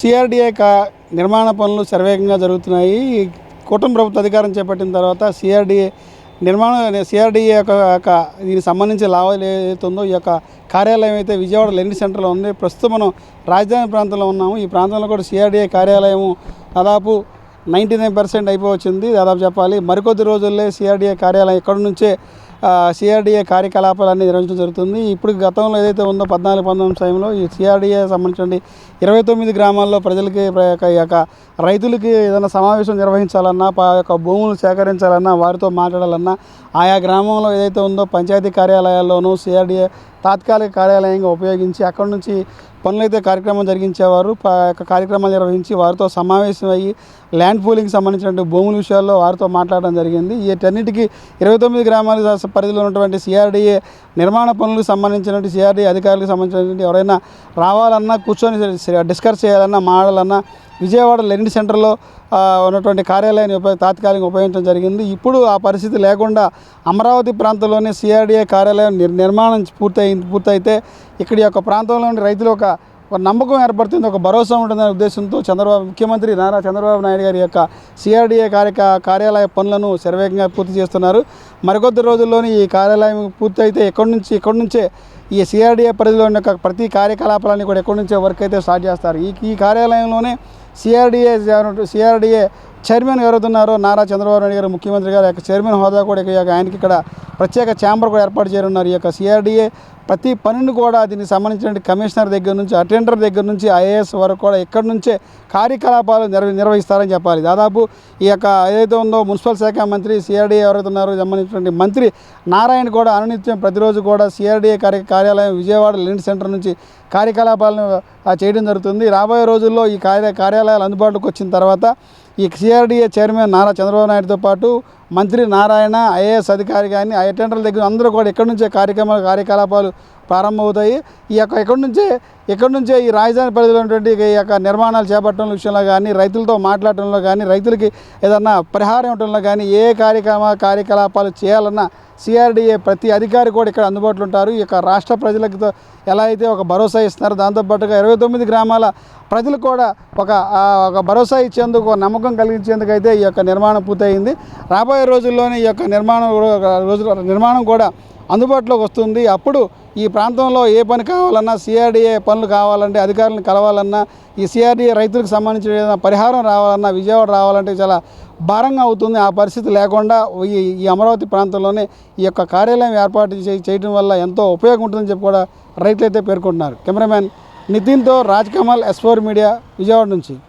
CRDA నిర్మాణ పనులు శరవేగంగా జరుగుతున్నాయి. కూటమి ప్రభుత్వ అధికారం చేపట్టిన తర్వాత సిఆర్డీఏ యొక్క దీనికి సంబంధించి లావాదేవీ ఏదైతుందో ఈ యొక్క కార్యాలయం అయితే విజయవాడ లెండి సెంటర్లో ఉంది. ప్రస్తుతం మనం రాజధాని ప్రాంతంలో ఉన్నాము. ఈ ప్రాంతంలో కూడా సిఆర్డీఏ కార్యాలయం దాదాపు 99% అయిపోవచ్చింది దాదాపు చెప్పాలి. మరికొద్ది రోజుల్లో సిఆర్డీఏ కార్యాలయం ఇక్కడ నుంచే సిఆర్డీఏ కార్యకలాపాలన్నీ నిర్వహించడం జరుగుతుంది. ఇప్పుడు గతంలో ఏదైతే ఉందో 14-19 సమయంలో ఈ సిఆర్డీఏ సంబంధించిన 29 గ్రామాల్లో ప్రజలకి రైతులకి ఏదైనా సమావేశం నిర్వహించాలన్నా, యొక్క భూములు సేకరించాలన్నా, వారితో మాట్లాడాలన్నా ఆయా గ్రామంలో ఏదైతే ఉందో పంచాయతీ కార్యాలయాల్లోనూ సిఆర్డీఏ తాత్కాలిక కార్యాలయంగా ఉపయోగించి అక్కడి నుంచి పనులైతే కార్యక్రమం జరిగించేవారు. కార్యక్రమాలు నిర్వహించి వారితో సమావేశం అయ్యి ల్యాండ్ పూలింగ్కి సంబంధించిన భూముల విషయాల్లో వారితో మాట్లాడడం జరిగింది. వీటన్నిటికీ 29 గ్రామాల పరిధిలో ఉన్నటువంటి సిఆర్డీఏ నిర్మాణ పనులకు సంబంధించినటువంటి సిఆర్డీఏ అధికారులకు సంబంధించినటువంటి ఎవరైనా రావాలన్నా, కూర్చొని డిస్కస్ చేయాలన్నా, మాట్లాడాలన్నా విజయవాడ లెండి సెంటర్లో ఉన్నటువంటి కార్యాలయాన్ని తాత్కాలికంగా ఉపయోగించడం జరిగింది. ఇప్పుడు ఆ పరిస్థితి లేకుండా అమరావతి ప్రాంతంలోనే సిఆర్డీఏ కార్యాలయం నిర్మాణం పూర్తయితే ఇక్కడి యొక్క ప్రాంతంలోని రైతులు ఒక నమ్మకం ఏర్పడుతుంది, ఒక భరోసా ఉంటుందనే ఉద్దేశంతో ముఖ్యమంత్రి నారా చంద్రబాబు నాయుడు గారి యొక్క సిఆర్డీఏ కార్యాలయ పనులను శరవేగంగా పూర్తి చేస్తున్నారు. మరికొద్ది రోజుల్లోనే ఈ కార్యాలయం పూర్తయితే ఇక్కడి నుంచే ఈ సిఆర్డీఏ పరిధిలో ఉన్న ప్రతి కార్యకలాపాలని కూడా ఎక్కడి నుంచే వర్క్ అయితే స్టార్ట్ చేస్తారు. ఈ కార్యాలయంలోనే సిఆర్డీఏ చైర్మన్ ఎవరుతున్నారో నారా చంద్రబాబు నాయుడు గారు ముఖ్యమంత్రి గారు యొక్క చైర్మన్ హోదా కూడా ఆయనకి ఇక్కడ ప్రత్యేక ఛాంబర్ కూడా ఏర్పాటు చేయనున్నారు. ఈ యొక్క సిఆర్డీఏ ప్రతి పనిని కూడా దీనికి సంబంధించిన కమిషనర్ దగ్గర నుంచి, అటెండర్ దగ్గర నుంచి, ఐఏఎస్ వరకు కూడా ఇక్కడి నుంచే కార్యకలాపాలు నిర్వహిస్తారని చెప్పాలి. దాదాపు ఈ యొక్క ఏదైతే ఉందో మున్సిపల్ శాఖ మంత్రి సిఆర్డీఏ ఎవరైతున్నారో సంబంధించినటువంటి మంత్రి నారాయణ కూడా అనునిత్యం ప్రతిరోజు కూడా సిఆర్డీఏ కార్యాలయం విజయవాడ లెండి సెంటర్ నుంచి కార్యకలాపాలను చేయడం జరుగుతుంది. రాబోయే రోజుల్లో ఈ కార్యాలయాలు అందుబాటులోకి వచ్చిన తర్వాత ఈ సిఆర్డీఏ చైర్మన్ నారా చంద్రబాబు నాయుడుతో పాటు మంత్రి నారాయణ, ఐఏఎస్ అధికారి కానీ అటెండర్ల దగ్గర అందరూ కూడా ఇక్కడి నుంచే కార్యకలాపాలు ప్రారంభమవుతాయి. ఇక్కడి నుంచే ఈ రాజధాని పరిధిలో ఉన్నటువంటి ఈ యొక్క నిర్మాణాలు చేపట్టడం విషయంలో కానీ, రైతులతో మాట్లాడటంలో కానీ, రైతులకి ఏదన్నా పరిహారం ఇవ్వడంలో కానీ ఏ కార్యకలాపాలు చేయాలన్నా సిఆర్డీఏ ప్రతి అధికారి కూడా ఇక్కడ అందుబాటులో ఉంటారు. ఈ యొక్క రాష్ట్ర ప్రజలతో ఎలా అయితే ఒక భరోసా ఇస్తున్నారు, దాంతోపాటుగా 29 గ్రామాల ప్రజలు కూడా ఒక భరోసా ఇచ్చేందుకు, నమ్మకం కలిగించేందుకు అయితే ఈ యొక్క నిర్మాణం పూర్తయింది. రాబోయే రోజుల్లోనే ఈ యొక్క నిర్మాణం కూడా అందుబాటులోకి వస్తుంది. అప్పుడు ఈ ప్రాంతంలో ఏ పని కావాలన్నా, సిఆర్డీఏ పనులు కావాలంటే, అధికారులను కలవాలన్నా, ఈ సిఆర్డీఏ రైతులకు సంబంధించిన ఏదైనా పరిహారం రావాలన్నా, విజయవాడ రావాలంటే చాలా భారంగా అవుతుంది. ఆ పరిస్థితి లేకుండా ఈ అమరావతి ప్రాంతంలోనే ఈ యొక్క కార్యాలయం ఏర్పాటు చేయడం వల్ల ఎంతో ఉపయోగం ఉంటుందని చెప్పి కూడా రైతులైతే పేర్కొంటున్నారు. కెమెరామ్యాన్ నితిన్తో రాజ్ కమల్, S4 మీడియా, విజయవాడ నుంచి.